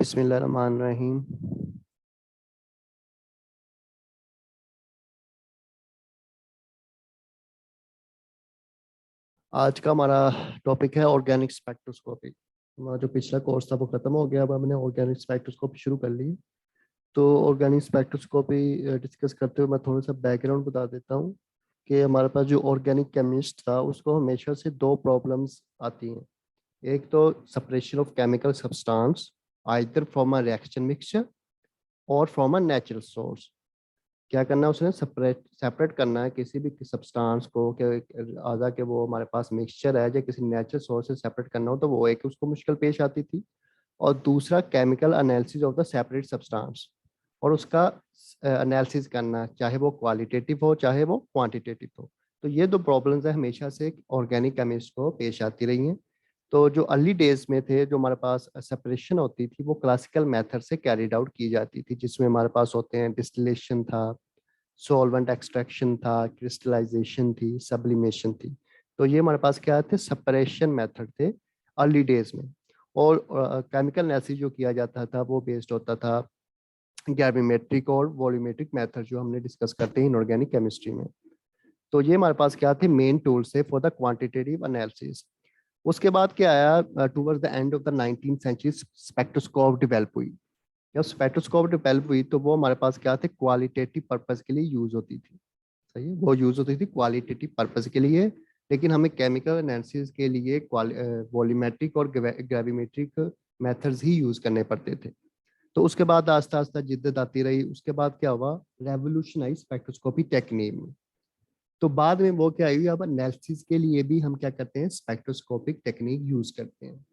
बिस्मिल्लाहिर्रहमानिर्रहीम। आज का हमारा टॉपिक है ऑर्गेनिक स्पेक्ट्रोस्कोपी। हमारा जो पिछला कोर्स था वो खत्म हो गया, अब हमने ऑर्गेनिक स्पेक्ट्रोस्कोपी शुरू कर ली। तो ऑर्गेनिक स्पेक्ट्रोस्कोपी डिस्कस करते हुए मैं थोड़ा सा बैकग्राउंड बता देता हूँ कि हमारे पास जो ऑर्गेनिक केमिस्ट था उसको हमेशा से दो प्रॉब्लम्स आती हैं। एक तो separation of chemical substance either from a reaction mixture और फ्रॉम अ नेचुरल सोर्स। क्या करना है, उसने सेपरेट सेपरेट करना है किसी भी सब्सटेंस को कि आधा के वो हमारे पास मिक्सचर है या किसी नेचुरल सोर्स से सेपरेट करना हो, तो वो एक उसको मुश्किल पेश आती थी। और दूसरा chemical analysis of the separate substance, और उसका एनालिसिस करना, चाहे वो क्वालिटेटिव हो चाहे वो क्वांटिटेटिव हो। तो ये दो प्रॉब्लम्स है हमेशा से ऑर्गेनिक केमिस्ट को पेश आती रही हैं। तो जो अर्ली डेज में थे, जो हमारे पास सेपरेशन होती थी वो क्लासिकल मेथड से कैरिड आउट की जाती थी, जिसमें हमारे पास होते हैं डिस्टिलेशन था, सॉल्वेंट एक्सट्रैक्शन था, क्रिस्टलाइजेशन थी, सब्लिमेशन थी। तो ये हमारे पास क्या थे, सेपरेशन मेथड थे अर्ली डेज में। और केमिकल एनालिसिस जो किया जाता था वो बेस्ड होता था ग्रेविमेट्रिक और वॉल्यूमेट्रिक मेथड, जो हमने डिस्कस करते हैं इनऑर्गेनिक केमिस्ट्री में। तो ये हमारे पास क्या थे, मेन टूल्स थे फॉर द क्वांटिटेटिव एनालिसिस। उसके बाद क्या आया, towards the end of the 19th century spectroscope develop हुई। जब स्पेक्ट्रोस्कोप डेवलप हुई तो वो हमारे पास क्या थे, क्वालिटेटिव पर्पस के लिए यूज होती थी। सही है, वो यूज होती थी क्वालिटेटिव पर्पस के लिए। लेकिन हमें केमिकल एनालिसिस के लिए वॉल्यूमेट्रिक और ग्रेविमेट्रिक मेथड्स ही यूज करने पड़ते थे। तो उसके बाद आस्ता आस्ता जिद्दत आती रही। उसके बाद क्या हुआ, रेवोल्यूशन आई स्पेक्ट्रोस्कोपी टेक्निक में। तो बाद में वो क्या हुई, अब एनालिसिस के लिए भी हम क्या करते हैं, स्पेक्ट्रोस्कोपिक टेक्निक यूज करते हैं।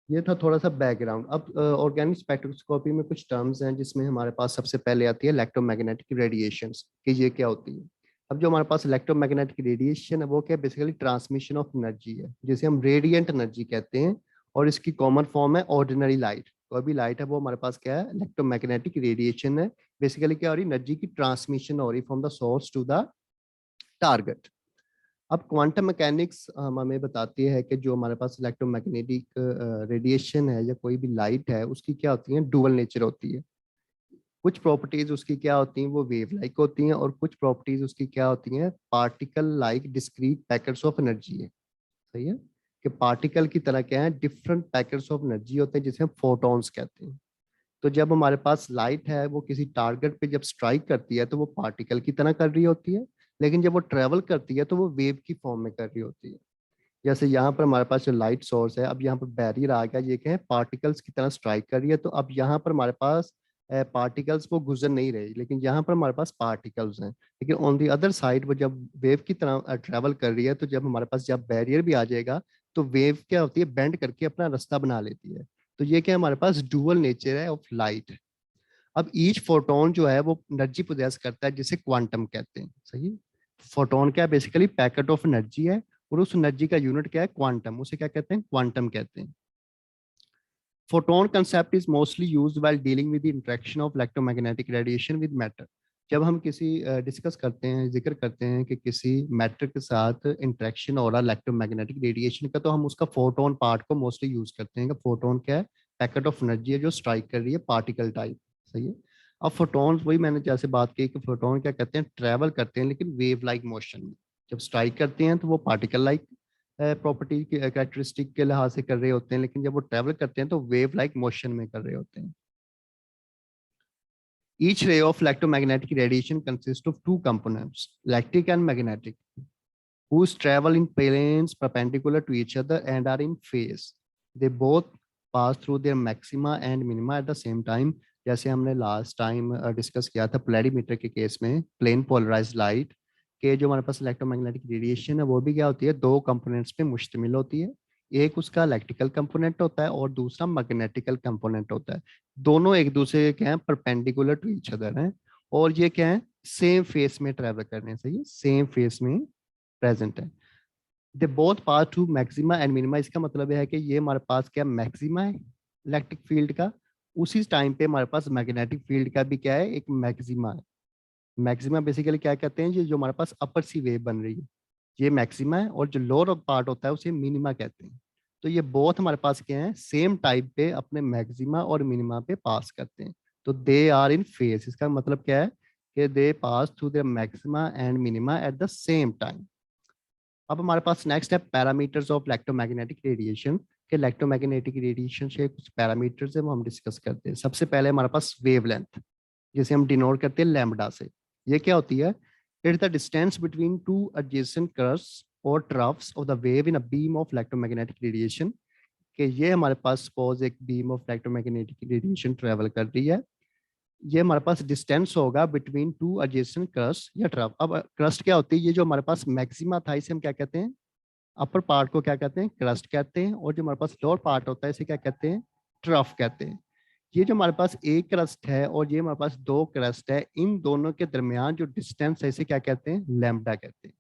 ये था थोड़ा सा बैकग्राउंड। अब ऑर्गेनिक स्पेक्ट्रोस्कोपी में कुछ टर्म्स हैं, जिसमें हमारे पास सबसे पहले आती है इलेक्ट्रोमैग्नेटिक रेडिएशंस, कि ये क्या होती है। अब जो हमारे पास इलेक्ट्रोमैग्नेटिक रेडिएशन है वो क्या, बेसिकली ट्रांसमिशन ऑफ एनर्जी है, जिसे हम रेडिएंट एनर्जी कहते हैं। और इसकी कॉमन फॉर्म है ऑर्डिनरी लाइट। कोई भी लाइट है वो हमारे पास क्या है, इलेक्ट्रोमैग्नेटिक रेडिएशन है। बेसिकली क्या हो रही, एनर्जी की ट्रांसमिशन हो रही from the source to the target. अब क्वांटम मैकेनिक्स हमें बताती है कि जो हमारे पास इलेक्ट्रोमैग्नेटिक रेडिएशन है या कोई भी लाइट है, उसकी क्या होती है, डुअल नेचर होती है। कुछ प्रॉपर्टीज उसकी क्या होती हैं, वो वेव लाइक होती हैं, और कुछ प्रॉपर्टीज उसकी क्या होती हैं, particle like discrete packets of energy है। सही है, कि पार्टिकल की तरह क्या है, डिफरेंट पैकेट्स ऑफ एनर्जी होते हैं, जिसे हम फोटॉन्स कहते हैं। तो जब हमारे पास लाइट है वो किसी टारगेट पे जब स्ट्राइक करती है तो वो पार्टिकल की तरह कर रही होती है, लेकिन जब वो ट्रेवल करती है तो वो वेव की फॉर्म में कर रही होती है। जैसे यहाँ पर हमारे पास जो लाइट सोर्स है, अब यहाँ पर बैरियर आ गया, ये क्या है, पार्टिकल्स की तरह स्ट्राइक कर रही है। तो अब यहाँ पर हमारे पास पार्टिकल्स वो गुजर नहीं रही, लेकिन यहाँ पर हमारे पास पार्टिकल्स हैं। लेकिन ऑन दी अदर साइड वो जब वेव की तरह ट्रेवल कर रही है, तो जब हमारे पास जब बैरियर भी आ जाएगा तो वेव क्या होती है, बेंड करके अपना रास्ता बना लेती है। तो ये क्या, हमारे पास डुअल नेचर है ऑफ लाइट। अब ईच फोटोन जो है वो एनर्जी पोजेस करता है, जिसे क्वांटम कहते हैं। सही, फोटोन क्या है, बेसिकली पैकेट ऑफ एनर्जी है। और उस एनर्जी का यूनिट क्या है, क्वांटम, उसे क्या कहते हैं, क्वांटम कहते हैं। Photon concept is mostly used while dealing with the interaction of electromagnetic radiation with matter. जब हम किसी डिस्कस करते हैं, जिक्र करते हैं कि किसी मैटर के साथ इंटरेक्शन हो रहा इलेक्ट्रोमैग्नेटिक रेडिएशन का, तो हम उसका फोटोन पार्ट को मोस्टली यूज करते हैं कि फोटोन क्या है, पैकेट ऑफ एनर्जी है जो स्ट्राइक कर रही है पार्टिकल टाइप। सही है। अब फोटोन्स, वही मैंने जैसे बात की कि फोटोन क्या करते हैं, ट्रेवल करते हैं लेकिन वेव लाइक मोशन में। जब स्ट्राइक करते हैं तो वो पार्टिकल लाइक प्रॉपर्टी की कैरेक्टरिस्टिक के लिहाज से कर रहे होते हैं, लेकिन जब वो ट्रेवल करते हैं तो वेव लाइक मोशन में कर रहे होते हैं। Each ray of electromagnetic radiation consists of two components, electric and magnetic, whose travel in planes perpendicular to each other and are in phase. They both pass through their maxima and minima at the same time. जैसे हमने last time discuss किया था polarimeter के case में, plane polarised light के जो हमारे पास इलेक्ट्रोमैग्नेटिक रेडिएशन है वो भी क्या होती है, दो कंपोनेंट्स पे मुश्तमिल होती है। एक उसका इलेक्ट्रिकल कंपोनेंट होता है और दूसरा मैग्नेटिकल कंपोनेंट होता है। दोनों एक दूसरे के क्या है, परपेंडिकुलर टू ईच अदर हैं। और ये क्या है, सेम फेस में ट्रेवल कर रहे हैं। सही है, सेम फेस में प्रेजेंट है। They both pass to maxima and minima. इसका मतलब है कि ये हमारे पास क्या, मैक्सिमा है इलेक्ट्रिक फील्ड का, उसी टाइम पे हमारे पास मैग्नेटिक फील्ड का भी क्या है, एक मैक्सिमा है। मैक्सिमा बेसिकली क्या कहते हैं, ये जो हमारे पास अपर सी वेव बन रही है, ये मैक्सिमा है। और जो लोअर पार्ट होता है उसे मिनिमा कहते हैं। तो ये बोथ हमारे पास क्या है, सेम टाइप पे अपने मैक्सिमा और मिनिमा पे पास करते हैं, तो दे आर इन फेज। इसका मतलब क्या है कि they pass through the maxima and minima at the same time. अब हमारे पास नेक्स्ट है पैरामीटर्स ऑफ इलेक्ट्रोमैग्नेटिक रेडिएशन। के इलेक्ट्रोमैग्नेटिक रेडिएशन से कुछ पैरामीटर्स है वो हम डिस्कस करते हैं। सबसे पहले हमारे पास वेवलेंथ, जिसे हम डिनोट करते हैं लैम्बडा से। ये क्या होती है? It is the distance between two adjacent crests और troughs of the wave in a beam of electromagnetic radiation. कि ये हमारे पास सपोज एक beam of electromagnetic radiation travel कर रही है, ये हमारे पास डिस्टेंस होगा बिटवीन टू एडजेसेंट क्रस्ट या ट्रफ। अब क्रस्ट क्या होती है? ये जो हमारे पास मैक्सिमा था इसे हम क्या कहते हैं? अपर पार्ट को क्या कहते हैं? क्रस्ट कहते हैं। और जो हमारे पास लोअर पार्ट होता है इसे क्या कहते हैं? ट्रफ कहते हैं। ये जो हमारे पास एक क्रस्ट है और ये हमारे पास दो क्रस्ट है, इन दोनों के दरमियान जो डिस्टेंस है इसे क्या कहते हैं? लैम्बडा कहते हैं।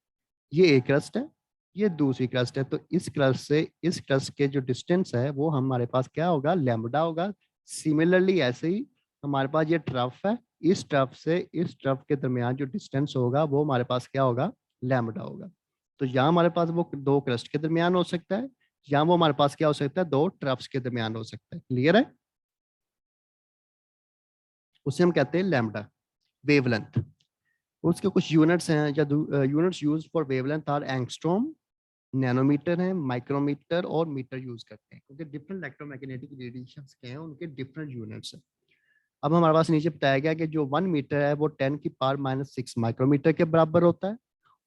ये एक क्रस्ट है, ये दूसरी क्रस्ट है, तो इस क्रस्ट से इस क्रस्ट के जो डिस्टेंस है वो हमारे पास क्या होगा? लैम्बडा होगा। सिमिलरली ऐसे ही हमारे पास ये ट्रफ है, इस ट्रफ से इस ट्रफ के दरमियान जो डिस्टेंस होगा वो हमारे पास क्या होगा? लैम्बडा होगा। तो यहाँ हमारे पास वो दो क्रस्ट के दरमियान हो सकता है, या वो हमारे पास क्या हो सकता है? दो ट्रफ्स के दरमियान हो सकता है। क्लियर है? उसे हम कहते हैं लैम्बडा वेवलेंथ। उसके कुछ यूनिट्स हैं, या units use for wavelength are angstrom, nanometre है, माइक्रोमीटर और मीटर यूज करते हैं, क्योंकि डिफरेंट इलेक्ट्रोमैग्नेटिक रेडिएशंस के हैं उनके डिफरेंट यूनिट्स हैं। अब हमारे पास नीचे बताया गया कि जो 1 मीटर है वो 10⁻⁻6 माइक्रोमीटर के बराबर होता है,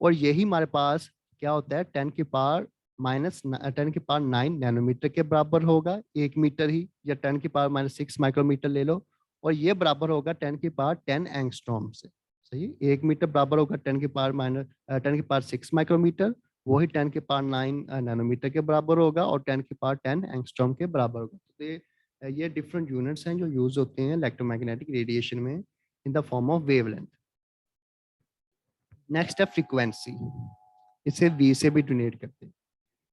और यही हमारे पास क्या होता है? 10⁻⁹ नैनोमीटर के बराबर होगा 1 मीटर ही, या 10⁻⁻6 माइक्रोमीटर ले लो, और ये बराबर होगा 10⁻10 एंगस्ट्रॉम से। सही, 1 मीटर बराबर होगा 10⁻6 माइक्रोमीटर, वही 10⁻9 नैनोमीटर के बराबर होगा, और 10⁻10 एंगस्ट्रॉम के बराबर होगा। तो ये डिफरेंट यूनिट्स हैं जो यूज होते हैं इलेक्ट्रोमैग्नेटिक रेडिएशन में in the form of wavelength. Next है फ्रीक्वेंसी, इसे वी से भी डिनोट करते हैं।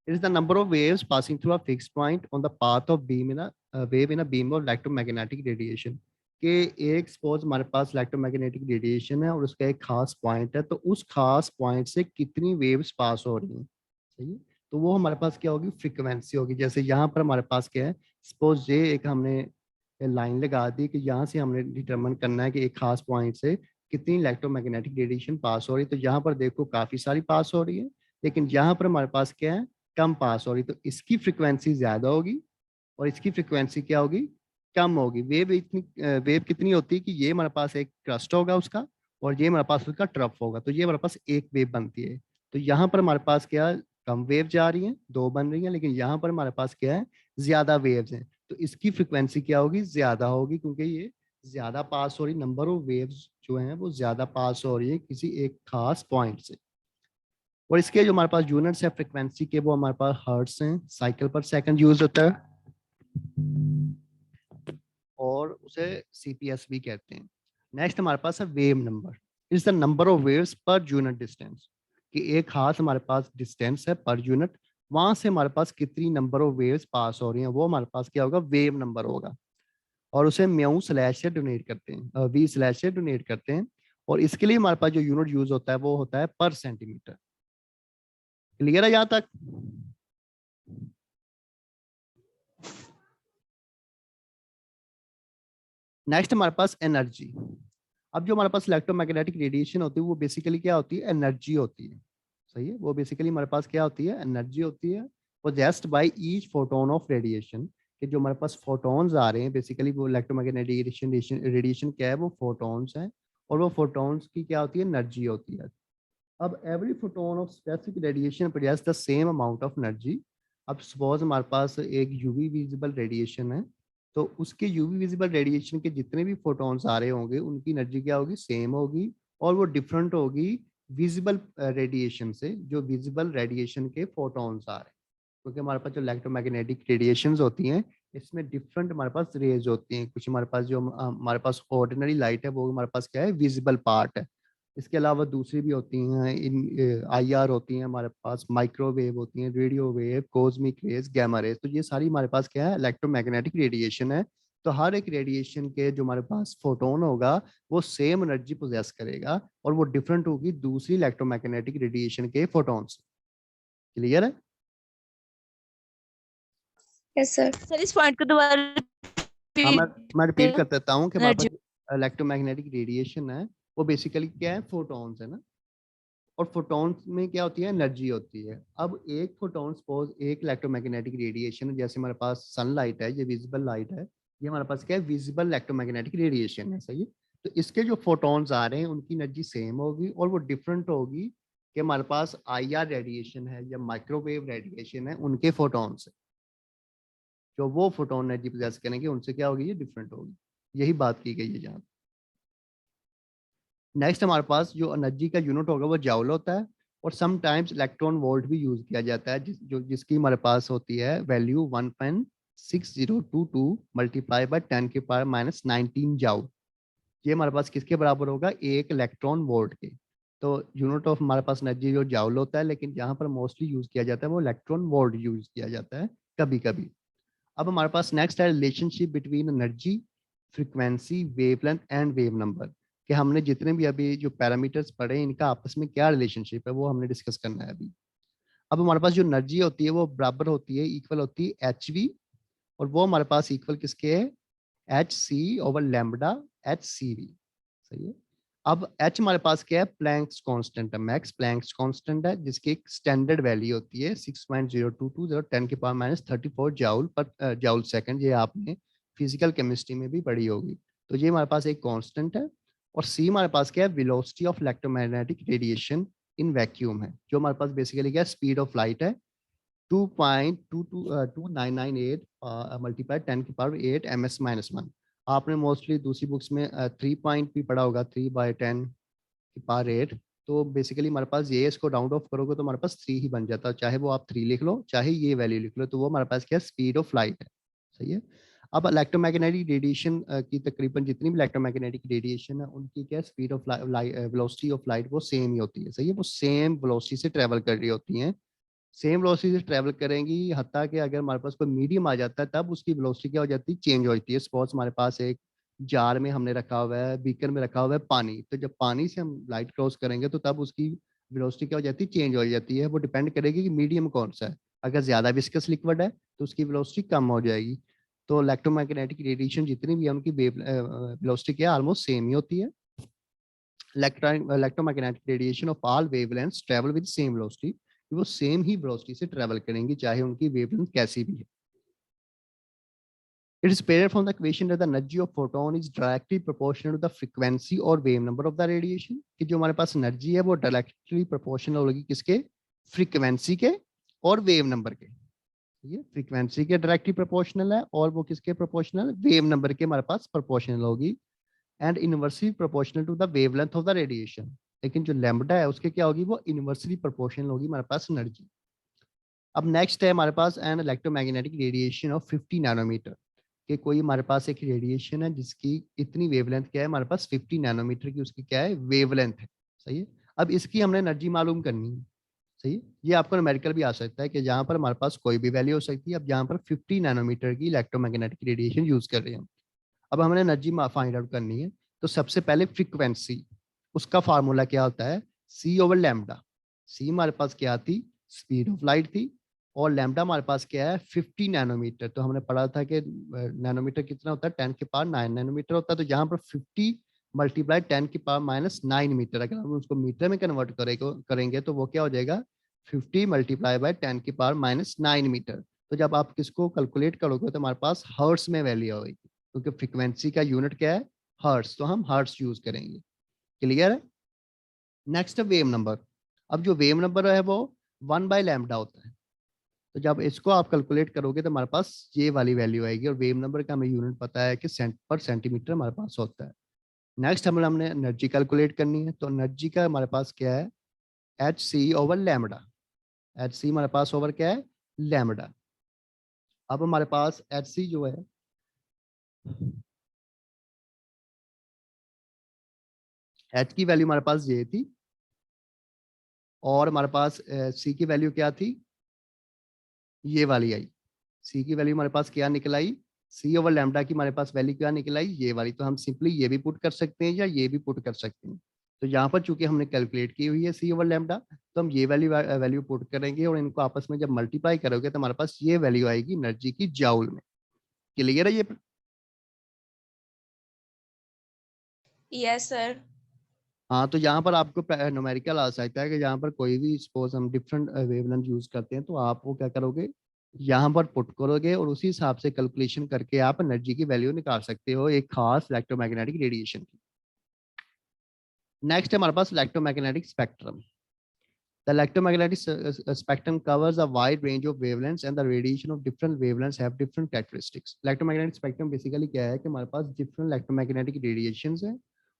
It is the number of waves passing through a fixed point on the path of beam in a wave in a beam of electromagnetic radiation. के एक suppose हमारे पास इलेक्ट्रोमैग्नेटिक रेडिएशन है और उसका एक खास पॉइंट है, तो उस खास पॉइंट से कितनी वेव्स पास हो रही हैं, सही है? तो वो हमारे पास क्या होगी? फ्रीक्वेंसी होगी। जैसे यहाँ पर हमारे पास क्या है, सपोज ये एक हमने लाइन लगा दी कि यहाँ से हमने डिटरमिन करना है कि एक खास पॉइंट से कितनी इलेक्ट्रोमैग्नेटिक रेडिएशन पास हो रही है। तो यहाँ पर देखो काफी सारी पास हो रही है, लेकिन यहाँ पर हमारे पास क्या है? कम पास हो रही। तो इसकी फ्रीक्वेंसी ज्यादा होगी और इसकी फ्रीक्वेंसी क्या होगी? कम होगी। वेव कितनी होती है कि ये हमारे पास एक क्रस्ट होगा उसका, और ये हमारे पास उसका ट्रफ होगा, तो ये हमारे पास एक वेव बनती है। तो यहाँ पर हमारे पास क्या, कम वेव जा रही है, दो बन रही है, लेकिन यहाँ पर हमारे पास क्या है? ज्यादा वेव्स हैं, तो इसकी फ्रीक्वेंसी क्या होगी? ज्यादा होगी, क्योंकि ये ज्यादा पास हो रही, नंबर ऑफ वेव्स जो हैं वो ज्यादा पास हो रही है किसी एक खास पॉइंट से। और इसके जो हमारे पास यूनिट्स है फ्रीक्वेंसी के, वो हमारे पास हर्ट्स हैं, साइकिल पर सेकंड यूज होता है, और उसे सीपीएस भी कहते हैं। नेक्स्ट हमारे पास है wave number, is the number of waves per unit distance. कि एक खास हमारे पास डिस्टेंस है पर यूनिट, वहां से हमारे पास कितनी नंबर ऑफ वेव्स पास हो रही हैं, वो हमारे पास क्या होगा? वेव नंबर होगा। और उसे म्यू स्लैश से डोनेट करते हैं, वी स्लैश से डोनेट करते हैं। और इसके लिए हमारे पास जो यूनिट यूज होता है वो होता है पर सेंटीमीटर। क्लियर है यहाँ तक? नेक्स्ट हमारे पास एनर्जी। अब जो हमारे पास इलेक्ट्रोमैग्नेटिक रेडिएशन होती है वो बेसिकली क्या होती है? एनर्जी होती है। सही है, वो बेसिकली हमारे पास क्या होती है? एनर्जी होती है। Possessed by each photon of radiation, कि जो हमारे पास फोटॉन्स आ रहे हैं, बेसिकली वो इलेक्ट्रोमैग्नेटिक रेडिएशन क्या है? वो फोटॉन्स हैं, और वो फोटॉन्स की क्या होती है? एनर्जी होती है। अब every photon of specific radiation produce the same amount of energy. अब सपोज हमारे पास एक यूवी विजिबल रेडिएशन है, तो उसके यूवी विजिबल रेडिएशन के जितने भी फोटॉन्स आ रहे होंगे उनकी एनर्जी क्या होगी? सेम होगी, और वो डिफरेंट होगी विजिबल रेडिएशन से, जो विजिबल रेडिएशन के फोटॉन्स आ रहे हैं। क्योंकि हमारे पास जो इलेक्ट्रोमैग्नेटिक रेडिएशंस होती हैं इसमें डिफरेंट हमारे पास रेज होती हैं। कुछ हमारे पास जो हमारे पास ऑर्डिनरी लाइट है वो हमारे पास क्या है? विजिबल पार्ट है। इसके अलावा दूसरी भी होती हैं, इन आईआर होती हैं हमारे पास, माइक्रोवेव होती हैं, radio wave, cosmic rays, gamma rays. तो ये सारी हमारे पास क्या है? इलेक्ट्रोमैग्नेटिक रेडिएशन है। तो हर एक रेडिएशन के जो हमारे पास फोटोन होगा वो सेम एनर्जी पोजेस करेगा, और वो डिफरेंट होगी दूसरी इलेक्ट्रोमैग्नेटिक रेडिएशन के फोटोन से। क्लियर है? Yes sir. सर इस पॉइंट को दोबारा हाँ, मैं रिपीट कर repeat- देता हूँ कि हमारे एनर्जी। पास इलेक्ट्रोमैग्नेटिक रेडिएशन है, वो बेसिकली क्या है, फोटॉन्स है ना। और फोटॉन्स में क्या होती है, एनर्जी होती है। अब एक फोटॉन सपोज एक इलेक्ट्रोमैग्नेटिक रेडिएशन, जैसे हमारे पास सनलाइट है, ये विजिबल लाइट है, ये हमारे पास क्या है, विजिबल इलेक्ट्रोमैग्नेटिक रेडिएशन है, सही है। तो इसके जो फोटॉन्स आ रहे हैं उनकी एनर्जी सेम होगी और वो डिफरेंट होगी कि हमारे पास IR रेडिएशन है या माइक्रोवेव रेडिएशन है, उनके फोटॉन्स जो वो फोटोन एनर्जी पोजेस करेंगे उनसे क्या होगी, ये डिफरेंट होगी। यही बात की गई है जहाँ। नेक्स्ट हमारे पास जो एनर्जी का यूनिट होगा वो जाउल होता है, और समटाइम्स इलेक्ट्रॉन वोल्ट भी यूज किया जाता है, जिसकी हमारे पास होती है वैल्यू 1.6022 मल्टीप्लाई बाय 10⁻⁻19 जाउल। ये हमारे पास किसके बराबर होगा, एक इलेक्ट्रॉन वोल्ट के। तो यूनिट ऑफ हमारे पास एनर्जी जो जाउल होता है, लेकिन जहाँ पर मोस्टली यूज किया जाता है वो इलेक्ट्रॉन वोल्ट यूज किया जाता है कभी कभी। अब हमारे पास नेक्स्ट है relationship between energy, frequency, wavelength and wave number. कि हमने जितने भी अभी जो पैरामीटर्स पढ़े हैं इनका आपस में क्या रिलेशनशिप है वो हमने डिस्कस करना है अभी। अब हमारे पास जो एनर्जी होती है वो बराबर होती है, इक्वल होती है HV, और वो हमारे पास इक्वल किसके है, HC/λ/HCV, सही है। अब H हमारे पास क्या है, प्लैंक्स कांस्टेंट है, मैक्स प्लैंक्स कांस्टेंट है, जिसकी एक स्टैंडर्ड वैल्यू होती है 6.0220 10⁻34 जाउल पर जाउल सेकंड। ये आपने फिजिकल केमिस्ट्री में भी पढ़ी होगी। तो ये हमारे पास एक कांस्टेंट है। और C हमारे पास क्या है, velocity of electromagnetic radiation in vacuum है, जो हमारे पास बेसिकली क्या है, स्पीड ऑफ लाइट है 2.2998 मल्टीप्लाई 10⁸ ms-1। आपने मोस्टली दूसरी बुक्स में 3 पॉइंट भी पढ़ा होगा, 3/10⁸। तो बेसिकली हमारे पास ये इसको राउंड ऑफ करोगे तो हमारे पास 3 ही बन जाता है, चाहे वो आप 3 लिख लो चाहे ये वैल्यू लिख लो, तो वो हमारे पास क्या है, स्पीड ऑफ लाइट है, सही है। अब इलेक्ट्रोमैग्नेटिक रेडिएशन की तकरीबन जितनी भी इलेक्ट्रोमैग्नेटिक रेडिएशन है उनकी क्या speed of velocity of light वो सेम ही होती है, सही है। वो सेम वेलोसिटी से ट्रेवल कर रही होती हैं, सेम वेलोसिटी से ट्रैवल करेंगी। हत्ता कि अगर हमारे पास कोई मीडियम आ जाता है तब उसकी वेलोसिटी क्या हो जाती है, चेंज हो जाती है। सपोज हमारे पास एक जार में हमने रखा हुआ है, बीकर में रखा हुआ है पानी, तो जब पानी से हम लाइट क्रॉस करेंगे तो तब उसकी वेलोसिटी क्या हो जाती है, चेंज हो जाती है। वो डिपेंड करेगी कि मीडियम कौन सा है। अगर ज्यादा विस्कस लिक्विड है तो उसकी वेलोसिटी कम हो जाएगी। तो इलेक्ट्रोमैग्नेटिक रेडिएशन जितनी भी है उनकी वेलोसिटी क्या ऑलमोस्ट सेम ही होती है। Electromagnetic radiation of all wavelengths travel with same velocity, वो सेम ही वेलोसिटी से ट्रैवल करेंगी चाहे उनकी वेवलेंथ कैसी भी है। It is apparent from the equation that the energy of photon is directly proportional to the frequency और wave number of the radiation, कि जो हमारे पास एनर्जी है वो डायरेक्टली प्रोपोर्शनल होगी किसके, फ्रीक्वेंसी के और वेव नंबर के। ये फ्रीक्वेंसी के डायरेक्टली प्रोपोर्शनल है और वो किसके प्रोपोर्शनल, वेव नंबर के हमारे पास प्रोपोर्शनल होगी। And inversely proportional to the wavelength of the radiation. लेकिन जो लैम्बडा है उसके क्या होगी, वो इनवर्सली प्रोपोर्शनल होगी हमारे पास एनर्जी। अब नेक्स्ट है हमारे पास an electromagnetic radiation of 50 nanometre, कि कोई हमारे पास एक रेडिएशन है जिसकी इतनी वेवलेंथ क्या है, हमारे पास 50 नैनोमीटर की उसकी क्या है, वेवलेंथ है, सही है। अब इसकी हमने एनर्जी मालूम करनी है, सही है। ये आपको न्यूमेरिकल भी आ सकता है कि जहाँ पर हमारे पास कोई भी वैल्यू हो सकती है। अब जहाँ पर 50 नैनोमीटर की इलेक्ट्रोमैग्नेटिक रेडिएशन यूज कर रहे हैं, अब हमने एनर्जी फाइंड आउट करनी है। तो सबसे पहले फ्रीक्वेंसी, उसका फार्मूला क्या होता है, C/λ। सी हमारे पास क्या थी, स्पीड ऑफ लाइट थी, और लैम्डा हमारे पास क्या है, 50 नैनोमीटर। तो हमने पढ़ा था कि नैनोमीटर कितना होता है, 10⁹ नैनोमीटर होता है। तो जहाँ पर 50 मल्टीप्लाई 10⁻⁹ मीटर, अगर हम उसको मीटर में कन्वर्ट करेंगे तो वो क्या हो जाएगा, 50 मल्टीप्लाई बाय 10⁻⁹ मीटर। तो जब आप किसको कैलकुलेट करोगे तो हमारे पास हर्ट्स में वैल्यू आएगी, क्योंकि फ्रीक्वेंसी का यूनिट क्या है, हर्ट्स, तो हम हर्ट्स यूज करेंगे। क्लियर है। Next wave number. अब जो वेव नंबर है वो 1/λ होता है। तो जब इसको आप कैलकुलेट करोगे तो हमारे पास ये वाली वैल्यू आएगी, और वेव नंबर का हमें यूनिट पता है कि सेंटीमीटर हमारे पास होता है। नेक्स्ट हमने एनर्जी कैलकुलेट करनी है। तो एनर्जी का हमारे पास क्या है, HC/λ। HC हमारे पास ओवर क्या है, लैम्डा। अब हमारे पास HC जो है, H की वैल्यू हमारे पास ये थी, और हमारे पास C की वैल्यू क्या थी, ये वाली आई। C की वैल्यू हमारे पास क्या निकल आई, C/λ की हमारे पास वैल्यू क्या निकल आई, ये वाली। तो हम सिंपली ये भी पुट कर सकते हैं या ये भी पुट कर सकते हैं। तो यहाँ पर चूंकि हमने कैलकुलेट की हुई है सी ओवर लैम्डा, तो हम ये वैल्यू पुट करेंगे और इनको आपस में जब मल्टीप्लाई करोगे तो हमारे पास ये वैल्यू आएगी एनर्जी की जाउल में। क्लियर है ये? Yes sir. हाँ, तो यहाँ पर आपको न्यूमेरिकल आ सकता है कि यहाँ पर कोई भी सपोज हम डिफरेंट वेवलेंथ यूज करते हैं तो आप वो क्या करोगे, यहाँ पर पुट करोगे और उसी हिसाब से कैलकुलेशन करके आप एनर्जी की वैल्यू निकाल सकते हो एक खास इलेक्ट्रोमैग्नेटिक रेडिएशन की। नेक्स्ट है हमारे पास electromagnetic spectrum. The electromagnetic spectrum covers a wide range of wavelengths and the radiation of different wavelengths have different characteristics. Electromagnetic spectrum basically क्या है कि हमारे पास different electromagnetic radiations हैं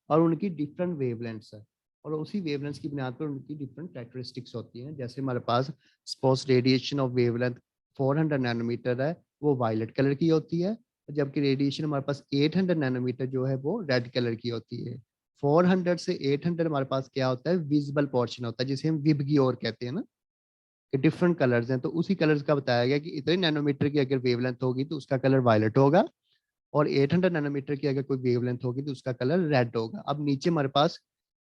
और उनकी different wavelengths है और उसी wavelengths की बुनियाद पर उनकी different characteristics होती हैं। जैसे हमारे पास suppose radiation of wavelength 400 nanometre है, वो वायलेट कलर की होती है, जबकि रेडिएशन हमारे पास 800 नैनोमीटर जो है वो रेड कलर की होती है। 400 से 800 हमारे पास क्या होता है, विजिबल पोर्शन होता है, जिसे हम विब की ओर कहते हैं ना, कि डिफरेंट कलर्स हैं। तो उसी कलर्स का बताया गया कि इतने नैनोमीटर की अगर वेवलेंथ होगी तो उसका कलर वायलेट होगा और 800 नैनोमीटर की अगर कोई वेवलेंथ होगी तो उसका कलर रेड होगा। अब नीचे हमारे पास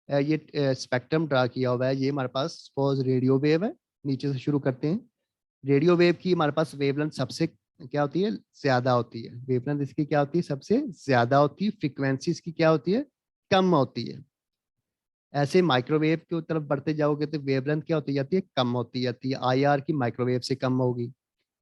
ये स्पेक्ट्रम ड्रा किया हुआ है, ये हमारे पास सपोज रेडियो वेव है। नीचे से शुरू करते हैं। रेडियो वेव की हमारे पास वेवलेंथ सबसे क्या होती है, ज्यादा होती है। वेवलेंथ इसकी क्या होती है, सबसे ज्यादा होती है। फ्रीक्वेंसी इसकी क्या होती है, कम होती है। ऐसे माइक्रोवेव की तरफ बढ़ते जाओगे तो वेवलेंथ क्या होती जाती है, कम होती जाती है। आईआर की माइक्रोवेव से कम होगी,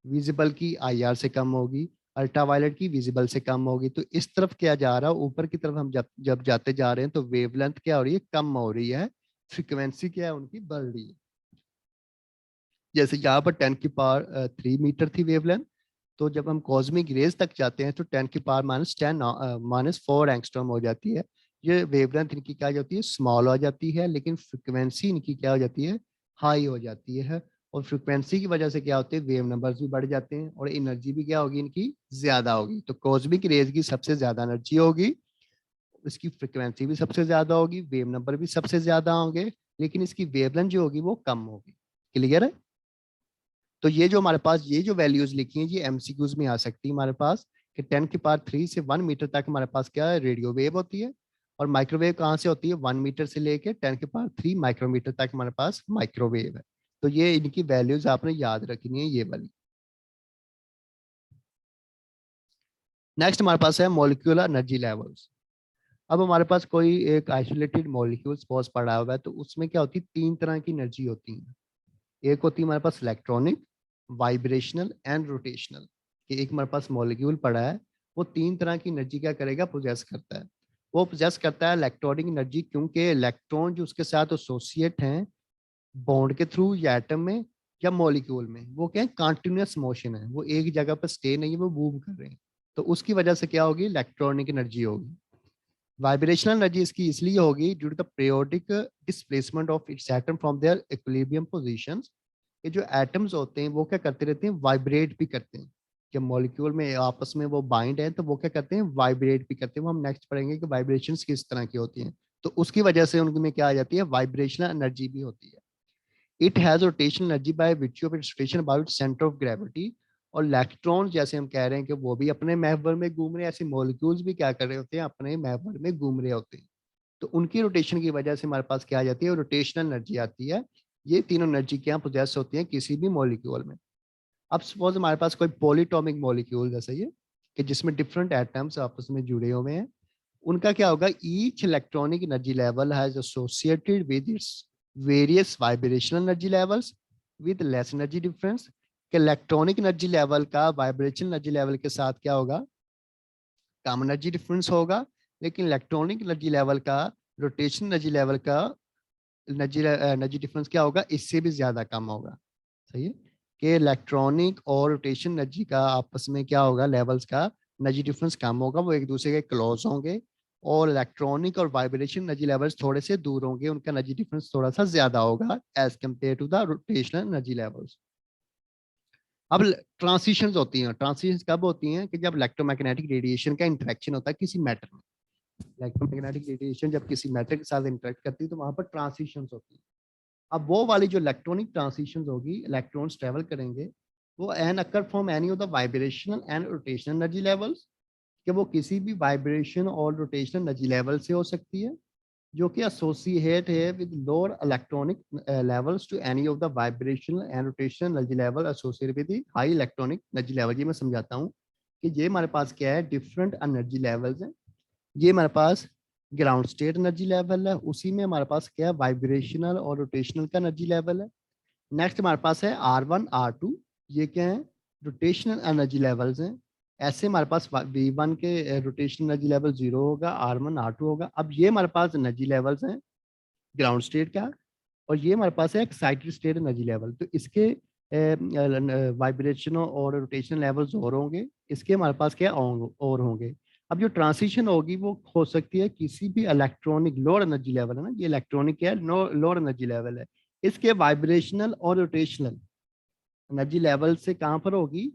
विजिबल की आईआर से कम होगी, अल्ट्रावायलेट की विजिबल से कम होगी। तो इस तरफ क्या जा रहा है, ऊपर की तरफ हम जब जब जाते जा रहे हैं तो वेवलेंथ क्या हो रही है, कम हो रही है। फ्रीक्वेंसी क्या है उनकी, बढ़ रही है। जैसे यहाँ पर 10⁻³ थी वेवलेंथ, तो जब हम कॉस्मिक रेज तक जाते हैं तो 10⁻⁻⁻⁴ एंगस्ट्रॉम हो जाती है। ये वेवलेंथ इनकी क्या हो जाती है, स्मॉल हो जाती है, लेकिन फ्रिक्वेंसी इनकी क्या हो जाती है, हाई हो जाती है। और फ्रिक्वेंसी की वजह से क्या होते हैं, वेव नंबर्स भी बढ़ जाते हैं और एनर्जी भी क्या होगी इनकी, ज्यादा होगी। तो कॉस्मिक रेज की सबसे ज्यादा एनर्जी होगी, इसकी फ्रिक्वेंसी भी सबसे ज्यादा होगी, वेव नंबर भी सबसे ज्यादा होंगे, लेकिन इसकी वेवलेंथ जो होगी वो कम होगी। क्लियर है? तो ये जो हमारे पास ये जो वैल्यूज लिखी हैं ये एमसीक्यूज में आ सकती है हमारे पास, कि 10⁻³ से 1 मीटर तक हमारे पास क्या है, रेडियो वेव होती है। और माइक्रोवेव कहाँ से होती है, 1 मीटर से लेके 10⁻³ माइक्रोमीटर तक हमारे पास माइक्रोवेव है। तो ये इनकी वैल्यूज आपने याद रखनी है, ये वाली। नेक्स्ट हमारे पास है मॉलिक्यूलर एनर्जी लेवल्स। अब हमारे पास कोई एक आइसोलेटेड मॉलिक्यूल सपोज पड़ा हुआ है, तो उसमें क्या होती है, 3 तरह की एनर्जी होती है। एक होती है हमारे पास इलेक्ट्रॉनिक, वाइब्रेशनल एंड रोटेशनल। कि एक हमारे पास मॉलिक्यूल पड़ा है, वो 3 तरह की एनर्जी क्या करेगा, पोजेस करता है। वो पोजेस करता है इलेक्ट्रॉनिक एनर्जी, क्योंकि इलेक्ट्रॉन जो उसके साथ एसोसिएट हैं बॉन्ड के थ्रू या एटम में या मॉलिक्यूल में, वो क्या है, कंटिन्यूअस मोशन है, वो एक जगह पर स्टे नहीं है, वो मूव कर रहे हैं। तो उसकी वजह से क्या होगी, इलेक्ट्रॉनिक एनर्जी होगी। वाइब्रेशनल एनर्जी इसकी इसलिए होगी due to the periodic displacement of its atom from their equilibrium positions. ये जो एटम्स होते हैं वो क्या करते रहते हैं, वाइब्रेट भी करते हैं। जब मॉलिक्यूल में आपस में वो बाइंड है तो वो क्या करते हैं, वाइब्रेट भी करते हैं। वो हम नेक्स्ट पढ़ेंगे कि वाइब्रेशंस किस तरह की होती हैं। तो उसकी वजह से उनमें क्या आ जाती है, वाइब्रेशनल एनर्जी भी होती है। It has rotational energy by virtue of its rotation about centre of gravity. और इलेक्ट्रॉन जैसे हम कह रहे हैं कि वो भी अपने महवर में घूम रहे हैं, ऐसे मॉलिक्यूल्स भी क्या कर रहे होते हैं, अपने महवर में घूम रहे होते हैं। तो उनकी रोटेशन की वजह से हमारे पास क्या आ जाती है, रोटेशनल एनर्जी आती है। ये तीनों एनर्जी क्या पोजेस होती हैं किसी भी मॉलिक्यूल में। अब सपोज हमारे पास कोई पॉलीटॉमिक मॉलिक्यूल जैसे ये, कि जिसमें डिफरेंट एटम्स आपस में जुड़े हुए हैं, उनका क्या होगा, each electronic energy level has associated with its various vibrational energy levels with less energy difference. कि इलेक्ट्रॉनिक एनर्जी लेवल का वाइब्रेशनल एनर्जी लेवल के साथ क्या होगा, कम एनर्जी डिफरेंस होगा। लेकिन इलेक्ट्रॉनिक एनर्जी लेवल का, रोटेशन एनर्जी लेवल का एनर्जी एनर्जी डिफरेंस क्या होगा, इससे भी ज्यादा कम होगा। सही है कि इलेक्ट्रॉनिक और रोटेशन एनर्जी का आपस में क्या होगा, लेवल्स का एनर्जी डिफरेंस कम होगा, वो एक दूसरे के क्लोज होंगे। और इलेक्ट्रॉनिक और वाइब्रेशन एनर्जी लेवल्स थोड़े से दूर होंगे, उनका एनर्जी डिफरेंस थोड़ा सा ज्यादा होगा as compare to the rotational energy levels. अब ट्रांसिशंस होती हैं। ट्रांसिशंस कब होती हैं, कि जब इलेक्ट्रोमैग्नेटिक रेडिएशन का इंटरेक्शन होता है किसी मैटर में। इलेक्ट्रोमैग्नेटिक रेडिएशन जब किसी मैटर के साथ इंटरेक्ट करती है तो वहां पर ट्रांसिशंस होती है। अब वो वाली जो इलेक्ट्रॉनिक ट्रांसिशंस होगी, इलेक्ट्रॉन्स ट्रेवल करेंगे, वो an occur from any of the vibrational and rotational energy levels. कि वो किसी भी वाइब्रेशन और रोटेशनल एनर्जी लेवल से हो सकती है, जो कि एसोसिएट है with lower electronic levels to any of the vibrational and rotational energy level associated with the high electronic energy level. ये मैं समझाता हूँ कि ये हमारे पास क्या है, डिफरेंट एनर्जी लेवल्स हैं। ये हमारे पास ग्राउंड स्टेट एनर्जी लेवल है, उसी में हमारे पास क्या है, वाइब्रेशनल और रोटेशनल का एनर्जी लेवल है। नेक्स्ट हमारे पास है R1 R2, ये क्या है, रोटेशनल एनर्जी लेवल्स हैं। ऐसे हमारे पास V1 के रोटेशनल एनर्जी लेवल 0 होगा, R1 R2 होगा। अब ये हमारे पास एनर्जी लेवल्स हैं ग्राउंड स्टेट का, और ये हमारे पास है एक्साइटेड स्टेट एनर्जी लेवल। तो इसके वाइब्रेशनल और रोटेशनल लेवल्स और होंगे, इसके हमारे पास क्या और होंगे। अब जो ट्रांसिशन होगी वो हो सकती है किसी भी इलेक्ट्रॉनिक लोअर एनर्जी लेवल है ना, ये इलेक्ट्रॉनिक क्या है, लोअर एनर्जी लेवल है, इसके वाइब्रेशनल और रोटेशनल एनर्जी लेवल से कहाँ पर होगी,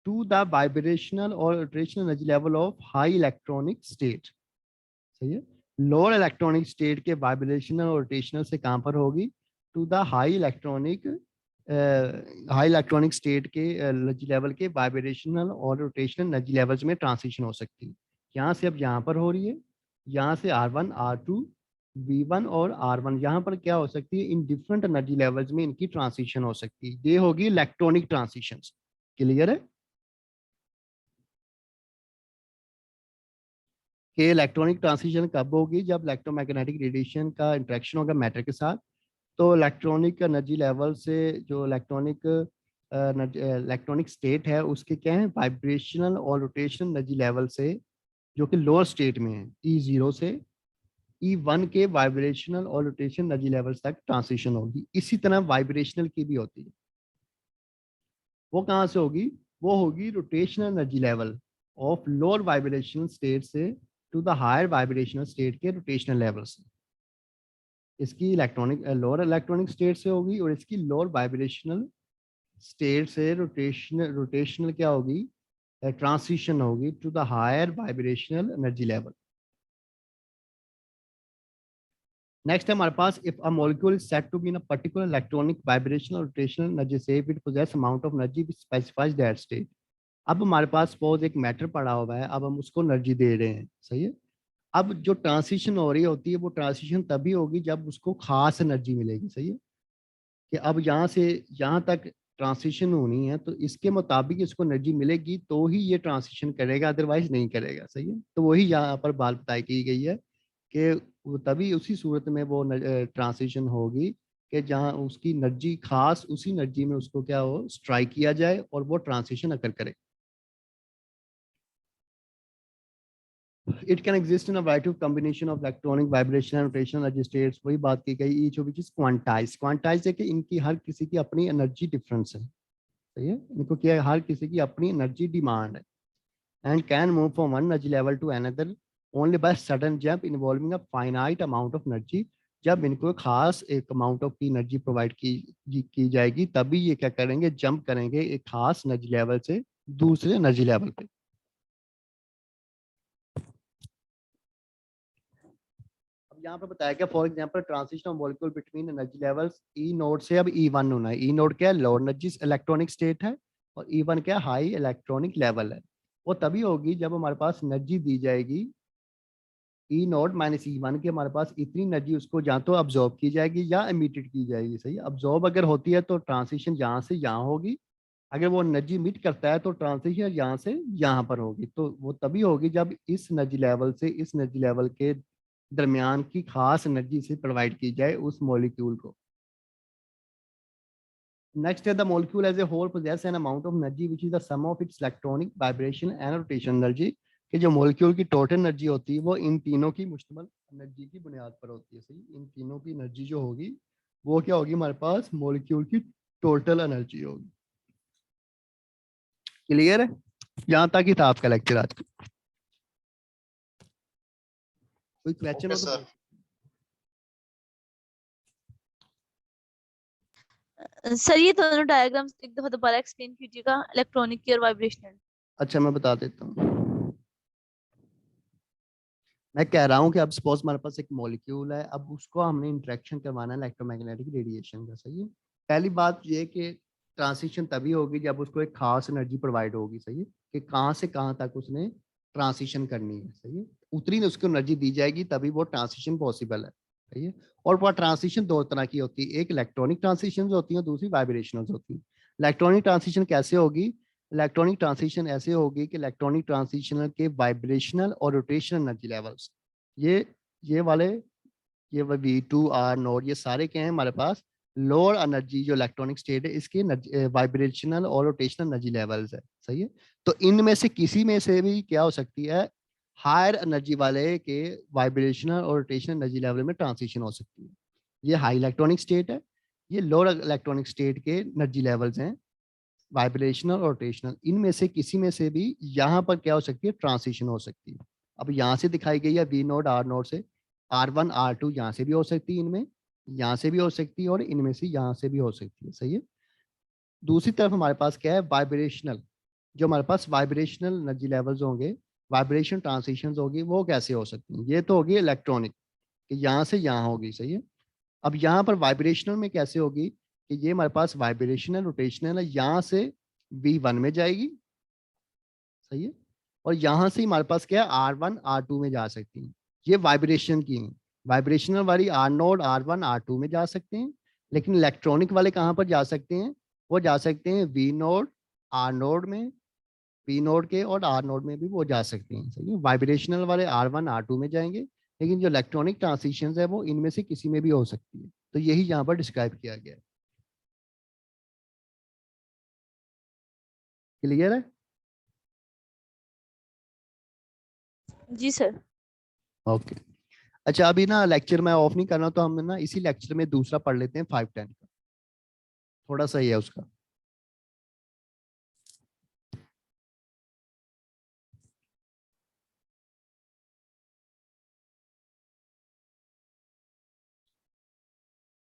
टू द वाइब्रेशनल और rotational energy level of high electronic state. सही है, लोअर इलेक्ट्रॉनिक स्टेट के वाइब्रेशनल और रोटेशनल से कहाँ पर होगी, to the high electronic state के एनर्जी लेवल के वाइब्रेशनल और रोटेशनल एनर्जी लेवल्स में ट्रांसिशन हो सकती है। यहाँ से अब यहाँ पर हो रही है, यहाँ से R1 R2 V1 और R1 यहाँ पर क्या हो सकती है, इन डिफरेंट एनर्जी लेवल्स में इनकी ट्रांसिशन हो सकती है। ये होगी इलेक्ट्रॉनिक ट्रांसिशन। क्लियर है कि इलेक्ट्रॉनिक ट्रांसिशन कब होगी, जब इलेक्ट्रोमैग्नेटिक रेडिएशन का इंटरेक्शन होगा मैटर के साथ। तो इलेक्ट्रॉनिक एनर्जी लेवल से जो इलेक्ट्रॉनिक स्टेट है उसके क्या है, वाइब्रेशनल और रोटेशनल एनर्जी लेवल से जो कि लोअर स्टेट में है E0 से E1 के वाइब्रेशनल और रोटेशनल एनर्जी लेवल्स तक ट्रांसिशन होगी। इसी तरह वाइब्रेशनल की भी होती है, वो कहाँ से होगी, वो होगी rotational energy level of lower vibrational state से to the higher vibrational state के रोटेशनल लेवल से। इसकी इलेक्ट्रॉनिक लोअर इलेक्ट्रॉनिक स्टेट से होगी, और इसकी लोअर वाइब्रेशनल स्टेट से रोटेशनल क्या होगी, ट्रांसिशन होगी to the higher vibrational energy level. Next है हमारे पास, if a molecule is set to be in a particular electronic vibrational rotational energy state, it possesses amount of energy which specifies that state. अब हमारे पास suppose एक matter पड़ा हुआ है, अब हम उसको एनर्जी दे रहे हैं। सही है, अब जो ट्रांसिशन हो रही होती है वो ट्रांसिशन तभी होगी जब उसको खास एनर्जी मिलेगी। सही है, कि अब यहाँ से यहाँ तक ट्रांसिशन होनी है, तो इसके मुताबिक इसको एनर्जी मिलेगी तो ही ये ट्रांसिशन करेगा, अदरवाइज नहीं करेगा। सही है, तो वही यहाँ पर बात बताई की गई है कि वो तभी उसी सूरत में वो ट्रांसिशन होगी कि जहाँ उसकी एनर्जी खास उसी एनर्जी में उसको क्या हो स्ट्राइक किया जाए और वो ट्रांसिशन अकर करे। It can exist in a variety of combination of electronic vibration and rotational energy states। वही बात की गई, each of which is quantized। quantized है कि इनकी हर किसी की अपनी एनर्जी डिफरेंस है। सही है, इनको क्या है, हर किसी की अपनी एनर्जी डिमांड है, and can move from one energy level to another only by sudden jump involving a finite amount of energy। जब इनको खास एक अमाउंट ऑफ की एनर्जी प्रोवाइड की जाएगी तभी ये क्या करेंगे, जंप करेंगे एक खास एनर्जी लेवल से दूसरे एनर्जी लेवल पे। यहाँ पर बताया गया, for example transition of molecule between energy levels E node से अब E1 होना है। ई नोड क्या है, लोअर एनर्जी इलेक्ट्रॉनिक स्टेट है, और E1 क्या हाई इलेक्ट्रॉनिक लेवल है। वो तभी होगी जब हमारे पास एनर्जी दी जाएगी ई नोड माइनस E1 के, हमारे पास इतनी एनर्जी उसको या तो अब्जॉर्ब की जाएगी या इमिटेड की जाएगी। सही, अब्जॉर्ब अगर होती है तो ट्रांसिशन यहाँ से यहाँ होगी, अगर वो एनर्जी मीट करता है तो ट्रांसिशन यहाँ से यहाँ पर होगी। तो वो तभी होगी जब इस एनर्जी लेवल से इस एनर्जी लेवल के दरमियान की खास एनर्जी से प्रोवाइड की जाए उस मॉलिक्यूल को। नेक्स्ट है the molecule as a whole possess an amount of energy which is the sum of its electronic vibration and rotation energy. कि जो मॉलिक्यूल की टोटल एनर्जी होती है वो इन तीनों की मुश्तमल एनर्जी की बुनियाद पर होती है। सही, इन तीनों की एनर्जी जो होगी वो क्या होगी, हमारे पास मॉलिक्यूल की टोटल एनर्जी होगी। क्लियर है, यहाँ तक ही था आपका लेक्चर आज का। कोई क्वेश्चन हो तो सर ये दोनों डायग्राम्स एक दफा दोबारा एक्सप्लेन कीजिएगा, इलेक्ट्रॉनिक की और वाइब्रेशनल। अच्छा मैं बता देता हूँ। मैं कह रहा हूँ कि अब सपोज हमारे पास एक मॉलिक्यूल है, अब उसको हमने इंटरेक्शन करवाना है इलेक्ट्रोमैग्नेटिक रेडिएशन का। सही है, पहली बात ये कि ट्रांसिशन तभी होगी जब उसको एक खास एनर्जी प्रोवाइड होगी। सही है, कि कहाँ से कहाँ तक उसने ट्रांसिशन करनी है। सही है, उतनी उसको एनर्जी दी जाएगी तभी वो ट्रांसिशन पॉसिबल है, सही है। और वो ट्रांसिशन दो तरह की होती है, एक इलेक्ट्रॉनिक ट्रांसिशन होती है, दूसरी वाइब्रेशनल होती है। इलेक्ट्रॉनिक ट्रांसिशन कैसे होगी? इलेक्ट्रॉनिक ट्रांसिशन ऐसे होगी कि इलेक्ट्रॉनिक ट्रांसिशन के वाइब्रेशनल और रोटेशनल एनर्जी लेवल्स, ये वाले, ये V2 R0 ये सारे क्या हैं हमारे पास, लोअर एनर्जी जो इलेक्ट्रॉनिक स्टेट है इसके वाइब्रेशनल और रोटेशनल एनर्जी लेवल्स है, सही है। तो इनमें से किसी में से भी क्या हो सकती है, हायर एनर्जी वाले के वाइब्रेशनल और रोटेशनल एनर्जी लेवल में ट्रांसिशन हो सकती है। ये हाई इलेक्ट्रॉनिक स्टेट है, ये लोअर इलेक्ट्रॉनिक स्टेट के एनर्जी लेवल्स हैं, वाइब्रेशनल और रोटेशनल। इनमें से किसी में से भी यहाँ पर क्या हो सकती है, ट्रांसिशन हो सकती है। अब यहाँ से दिखाई गई है V0 R0 से R1 R2, यहाँ से भी हो सकती है, इनमें यहाँ से भी हो सकती है, और इनमें से यहाँ से भी हो सकती है, सही है। दूसरी तरफ हमारे पास क्या है, वाइब्रेशनल, जो हमारे पास वाइब्रेशनल एनर्जी लेवल्स होंगे, वाइब्रेशन ट्रांसिशन होगी, वो कैसे हो सकती है? ये तो होगी इलेक्ट्रॉनिक, कि यहाँ से यहाँ होगी, सही है। अब यहाँ पर वाइब्रेशनल में कैसे होगी, कि ये हमारे पास वाइब्रेशनल रोटेशनल है, यहाँ से V1 में जाएगी, सही है, और यहाँ से हमारे पास क्या है, R1 R2 में जा सकती है। ये वाइब्रेशन की है, वाइब्रेशनल वाली R0 R1 R2 में जा सकते हैं, लेकिन इलेक्ट्रॉनिक वाले कहाँ पर जा सकते हैं, वो जा सकते हैं V0 R0 में, V0 के और R0 में भी वो जा सकते हैं, सही है। वाइब्रेशनल वाले R1 R2 में जाएंगे, लेकिन जो इलेक्ट्रॉनिक ट्रांसिशन है वो इनमें से किसी में भी हो सकती है। तो यही यहाँ पर डिस्क्राइब किया गया है। क्लियर है? जी सर। ओके। अच्छा, अभी ना लेक्चर मैं ऑफ नहीं कर रहा हूँ, तो हम ना इसी लेक्चर में दूसरा पढ़ लेते हैं 510 का, थोड़ा सा ही है उसका।